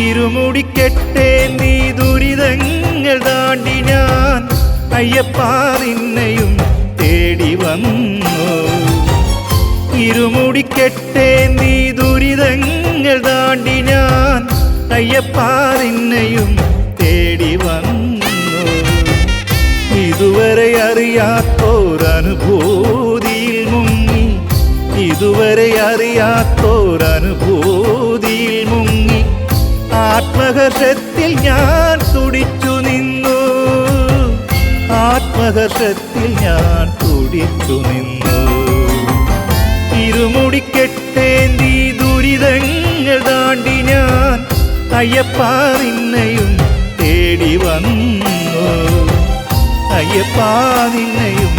ഇരുമുടിക്കെട്ടേന്തി ദുരിതങ്ങൾ താണ്ടി ഞാൻ അയ്യപ്പാ നിന്നെയും തേടി വന്നു. ഇരുമുടിക്കെട്ടേന്തി ദുരിതങ്ങൾ താണ്ടി ഞാൻ അയ്യപ്പാ നിന്നെയും തേടി വന്നു. ഇതുവരെ അറിയാത്തോരനുഭൂതിയിൽ മുങ്ങി, ഇതുവരെ അറിയാത്തോരനുഭൂതിയിൽ മുങ്ങി ആത്മഹർഷത്തിൽ ഞാൻ തുടിച്ചു നിന്നു. ആത്മഹർഷത്തിൽ ഞാൻ തുടിച്ചു നിന്നു. ഇരുമുടിക്കെട്ടേന്തി ദുരിതങ്ങൾ താണ്ടി ഞാൻ അയ്യപ്പാ നിന്നെയും തേടി വന്നു. അയ്യപ്പാ നിന്നെയും